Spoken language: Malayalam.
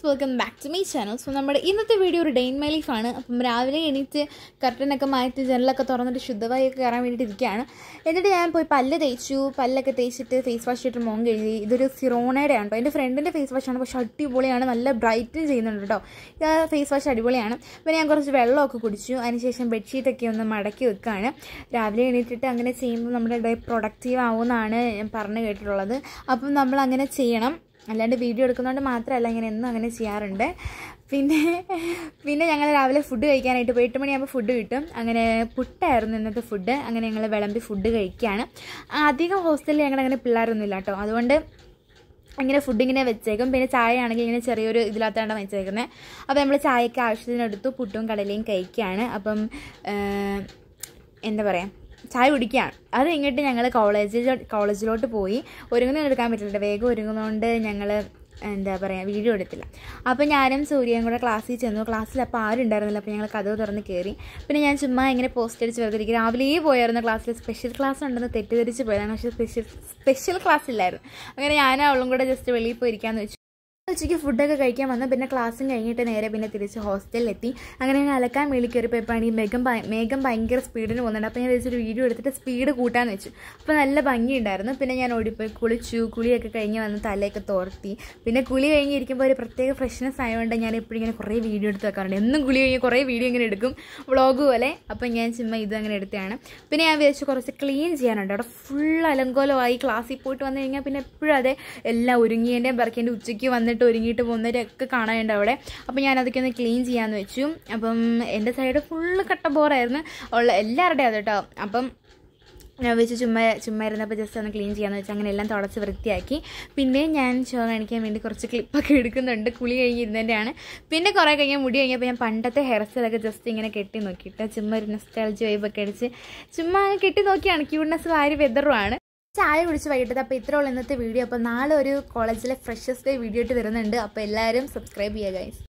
Welcome back to my channel. So നമ്മുടെ ഇന്നത്തെ വീഡിയോ ഒരു ഡേ ഇൻ മൈ ലൈഫ് ആണ്. അപ്പം രാവിലെ എണീറ്റ് കർട്ടനൊക്കെ മാറ്റി ജനലൊക്കെ തുറന്നിട്ട് ശുദ്ധവായൊക്കെ കയറാൻ വേണ്ടിയിട്ട് ഇരിക്കുകയാണ്. എന്നിട്ട് ഞാൻ പോയി പല്ല് തേച്ചു. പല്ലൊക്കെ തേച്ചിട്ട് ഫേസ് വാഷ് ഇട്ട് മോൻ കഴുകി. ഇതൊരു സിറോണയുടെ ആണ് കേട്ടോ. എൻ്റെ ഫ്രണ്ടിൻ്റെ ഫേസ് വാഷാണ്, പക്ഷേ അടിപൊളിയാണ്, നല്ല ബ്രൈറ്റും ചെയ്യുന്നുണ്ട് കേട്ടോ. ഇത് ഫേസ് വാഷ് അടിപൊളിയാണ്. പിന്നെ ഞാൻ കുറച്ച് വെള്ളമൊക്കെ കുടിച്ചു. അതിനുശേഷം ബെഡ്ഷീറ്റൊക്കെ ഒന്ന് മടക്കി വെക്കുകയാണ്. രാവിലെ എണീറ്റിട്ട് അങ്ങനെ ചെയ്യുമ്പോൾ നമ്മുടെ ഡേ പ്രൊഡക്റ്റീവ് ആവുമെന്നാണ് ഞാൻ പറഞ്ഞു കേട്ടിട്ടുള്ളത്. അപ്പം നമ്മൾ അങ്ങനെ ചെയ്യണം, അല്ലാണ്ട് വീഡിയോ എടുക്കുന്നതുകൊണ്ട് മാത്രമല്ല, ഇങ്ങനെ എന്നും അങ്ങനെ ചെയ്യാറുണ്ട്. പിന്നെ ഞങ്ങൾ രാവിലെ ഫുഡ് കഴിക്കാനായിട്ട് പോയി. 8 മണിയാകുമ്പോൾ ഫുഡ് കിട്ടും. അങ്ങനെ പുട്ടായിരുന്നു ഇന്നത്തെ ഫുഡ്. അങ്ങനെ ഞങ്ങൾ വിളമ്പി ഫുഡ് കഴിക്കുകയാണ്. അധികം ഹോസ്റ്റലിൽ ഞങ്ങളങ്ങനെ പിള്ളേരൊന്നുമില്ല കേട്ടോ, അതുകൊണ്ട് ഇങ്ങനെ ഫുഡ് ഇങ്ങനെ വെച്ചേക്കും. പിന്നെ ചായ ആണെങ്കിൽ ഇങ്ങനെ ചെറിയൊരു ഇതിനകത്താണ് വെച്ചേക്കുന്നത്. അപ്പോൾ നമ്മൾ ചായയ്ക്ക് ആവശ്യത്തിനെടുത്തു പുട്ടും കടലയും കഴിക്കുകയാണ്. അപ്പം എന്താ പറയുക, ചായ കുടിക്കുകയാണ്. അത് കഴിഞ്ഞിട്ട് ഞങ്ങൾ കോളേജിലോട്ട് പോയി. ഒരുങ്ങുന്ന എടുക്കാൻ പറ്റില്ല, വേഗം ഒരുങ്ങുന്നതുകൊണ്ട് ഞങ്ങൾ എന്താ പറയുക വീഡിയോ എടുത്തില്ല. അപ്പോൾ ഞാനും സൂര്യയും കൂടെ ക്ലാസ്സിൽ ചെന്നു. ക്ലാസ്സിൽ അപ്പോൾ ആരും ഉണ്ടായിരുന്നില്ല. അപ്പോൾ ഞങ്ങൾ കഥ തുറന്ന് കയറി. പിന്നെ ഞാൻ ചുമ്മാ ഇങ്ങനെ പോസ്റ്റ് അടിച്ച് വെറുതെ ഇരിക്കും. രാവിലെ പോയായിരുന്നു ക്ലാസ്സിൽ. സ്പെഷ്യൽ ക്ലാസ് ഉണ്ടെന്ന് തെറ്റിദ്ധരിച്ച് പോയതാണ്, പക്ഷേ സ്പെഷ്യൽ ക്ലാസ് ഇല്ലായിരുന്നു. അങ്ങനെ ഞാനും അവളും കൂടെ ജസ്റ്റ് വെളിയിൽ പോയിരിക്കാമെന്ന് വെച്ചു. ഉച്ചയ്ക്ക് ഫുഡൊക്കെ കഴിക്കാൻ വന്നു. പിന്നെ ക്ലാസ്സും കഴിഞ്ഞിട്ട് നേരെ പിന്നെ തിരിച്ച് ഹോസ്റ്റലിലെത്തി. അങ്ങനെ ഞാൻ അലക്കാൻ വേണ്ടി കയറിപ്പോയപ്പോൾ മേഘം ഭയങ്കര സ്പീഡിന് പോകുന്നുണ്ട്. അപ്പോൾ ഞാൻ വെച്ചൊരു വീഡിയോ എടുത്തിട്ട് സ്പീഡ് കൂട്ടാന്ന് വെച്ചു. അപ്പോൾ നല്ല ഭംഗിയുണ്ടായിരുന്നു. പിന്നെ ഞാൻ ഓടിപ്പോയി കുളിച്ചു. കുളിയൊക്കെ കഴിഞ്ഞ് വന്ന് തലയൊക്കെ തോർത്തി. പിന്നെ കുളി കഴിഞ്ഞിരിക്കുമ്പോൾ ഒരു പ്രത്യേക ഫ്രഷ്നെസ് ആയതുകൊണ്ട് ഞാൻ എപ്പോഴും ഇങ്ങനെ കുറേ വീഡിയോ എടുത്ത് വെക്കാറുണ്ട്. എന്നും കുളി കഴിഞ്ഞ് കുറേ വീഡിയോ ഇങ്ങനെ എടുക്കും, വ്ളോഗ് പോലെ. അപ്പോൾ ഞാൻ ചുമ്മാ ഇതങ്ങനെ എടുത്തതാണ്. പിന്നെ ഞാൻ വിചാരിച്ചു കുറച്ച് ക്ലീൻ ചെയ്യാനുണ്ട്. അവിടെ ഫുൾ അലങ്കോലമായി. ക്ലാസ്സിൽ പോയിട്ട് വന്നു കഴിഞ്ഞാൽ പിന്നെ എപ്പോഴും അതെ എല്ലാം ഒരുങ്ങിയതിൻ്റെയും പറക്കേൻ്റെ ഉച്ചയ്ക്ക് വന്നിട്ട് ഒരുങ്ങിയിട്ട് പോകുന്നവരൊക്കെ കാണാനുണ്ട് അവിടെ. അപ്പോൾ ഞാനതൊക്കെ ഒന്ന് ക്ലീൻ ചെയ്യാമെന്ന് വെച്ചു. അപ്പം എൻ്റെ സൈഡ് ഫുള്ള് കട്ട ബോറായിരുന്നു ഉള്ള എല്ലാവരുടെയും അത് കേട്ടോ. അപ്പം ഞാൻ വെച്ച് ചുമ്മാ ഇരുന്നപ്പോൾ ജസ്റ്റ് ഒന്ന് ക്ലീൻ ചെയ്യാമെന്ന് വെച്ചാൽ അങ്ങനെ എല്ലാം തുടച്ച് വൃത്തിയാക്കി. പിന്നെ ഞാൻ ഷോ കാണിക്കാൻ വേണ്ടി കുറച്ച് ക്ലിപ്പൊക്കെ എടുക്കുന്നുണ്ട്. കുളി കഴിഞ്ഞിരുന്നതിൻ്റെയാണ്. പിന്നെ കുറേ കഴിഞ്ഞാൽ മുടി കഴിഞ്ഞപ്പോൾ ഞാൻ പണ്ടത്തെ ഹെയർ സ്റ്റൈലൊക്കെ ജസ്റ്റ് ഇങ്ങനെ കെട്ടി നോക്കിയിട്ട് ചുമ്മാ ഒരു നൊസ്റ്റാൾജി വൈബൊക്കെ അടിച്ച് ചുമ്മാ കെട്ടി നോക്കിയാണ്. ക്യൂട്ട്നെസ് വാരി വെതറുമാണ്. ചായ കുടിച്ച് വൈകിട്ടത്. അപ്പോൾ ഇത്രയുള്ള ഇന്നത്തെ വീഡിയോ. അപ്പോൾ നാളെ ഒരു കോളേജിലെ ഫ്രഷേഴ്സ് ഡേ വീഡിയോ ആയിട്ട് വരുന്നുണ്ട്. അപ്പോൾ എല്ലാവരും സബ്സ്ക്രൈബ് ചെയ്യുക ഗൈസ്.